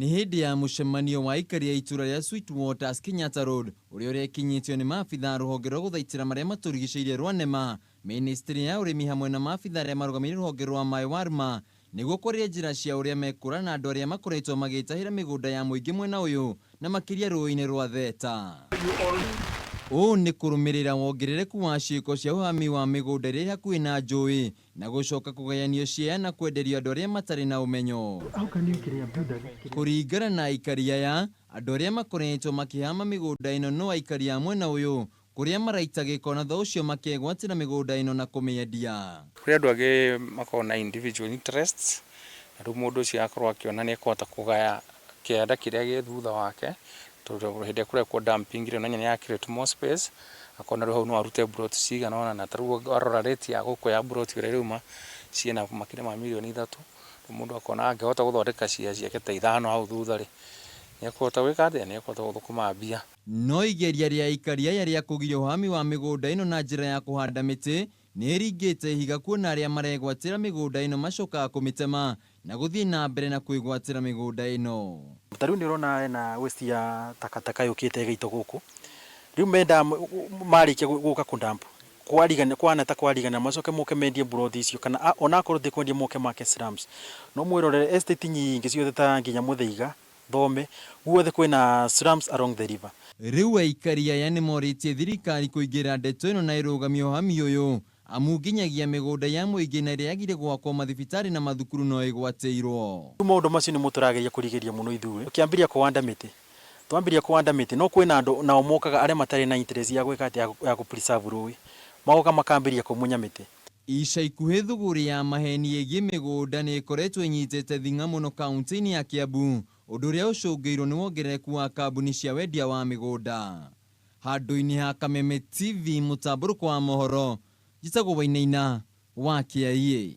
Nĩ hĩndĩ ya mũcemanio wa aikari a ituura rĩa Sweetwaters Kenyatta Road ũrĩa ũrekinyĩtio nĩ maabithaa rũhonge rwa gũthaitĩra marĩa matũrigicĩirie rwa NEMA, ministry ya ũrĩmi hamwe na maabithaa arĩa marũgamĩrĩire rũhonge rwa maĩ warma nĩguo kũrĩa njĩra cia ũrĩa mekũra na andũ arĩa makoretwo magĩtahĩra mĩgũnda ya mũingĩ mwena ũyũ na makĩria ruui-ini rwa Theta. Ũũ nĩ kũrũmĩrĩra wongerereku wa ciiko cia uhahami wa mĩgũnda ĩrĩa hakuhĩ na njũĩ na gũcoka kũgayanio ciea na kwenderio andũ arĩa matarĩ na ũmenyo. Kũringana na aikari aya, andũ arĩa makoretwo makihahama mĩgũnda ĩno no aikari a mwena ũyũ kũrĩa maraita gĩko na thutha ũcio makegwatĩra mĩgũnda ĩno na kũmĩendia. Kũrĩ andũ angĩ makoragwo na individual interests, na rĩu mũndũ ũcio akorwo akĩona nĩ ekũhota kũgaya kĩanda kĩrĩa gĩ thutha wake tondũ hĩndĩ ĩrĩa kũrekwo dumping rĩu nanya nĩ ya create more space, akona rĩu hau no arute plot cigana ona na tarĩu arora rate ya gũkũ ya plot ĩrĩa rĩu ciĩna makĩria ma mirioni 3, mũndũ akona angĩhota gũthondeka ciake ta 5 hau thutha rĩ nĩ ekũhota gwĩka atĩa, nĩ ekũhota gũthũkũma mbia. No igeria rĩa aikari aya rĩa kũgiria uhahami wa mĩgũnda ĩno na njĩra ya kũhanda mĩtĩ nĩ ĩringĩte ihiga kuona arĩa maregwatĩra mĩgũnda ĩno macokaga kũmĩtema na gũthiĩ na mbere na kwĩgwatĩra mĩgũnda ĩno. Tarĩu nĩ ũrona na waste ya takataka yũkĩte gĩito gũkũ. Rĩu menda marĩkia gũka kũndampu kwana ta kwarigana macoke moke mendie broad icio kana ona akorwo ndikwendia moke make slums. No mwĩrorere estate nyingĩ ciothe ta nginya Mũthaiga, Thome, guothe kwĩna slums along the river. Rĩu aikari aya nĩ morĩtie thirikari kũingĩra ndeto ĩno na ĩrũgamia uhahami ũyũ amu nginyagia mĩgũnda ya mũingĩ na ĩrĩa yagire gwakwo mathibitarĩ na mathukuru no ĩgwatĩirwo. Maũndũ macio nĩ mũtũrageria kũrigĩrĩria mũno ithuĩ. Kĩambĩrĩria kũhanda mĩtĩ. Twambĩrĩria kũhanda mĩtĩ no kwĩna andũ nao mokaga arĩa matarĩ na interest ya gwĩka atĩ ya gũ-preserve rũĩ. Magoka makambĩrĩria kũmunya mĩtĩ. Ica ikuhĩ thuguri ya maheni ĩgiĩ mĩgũnda nĩ ĩkoretwo ĩnyitĩte thing'a mũno kaunti-ini ya Kiambu, ũndũ ũrĩa ũcũngĩirwo nĩ wongerereku wa kambuni cia wendia wa mĩgũnda. Handũ-inĩ ha Kameme TV mũtambũrũko wa mohoro, njĩtagwo Wainaina wa KIA.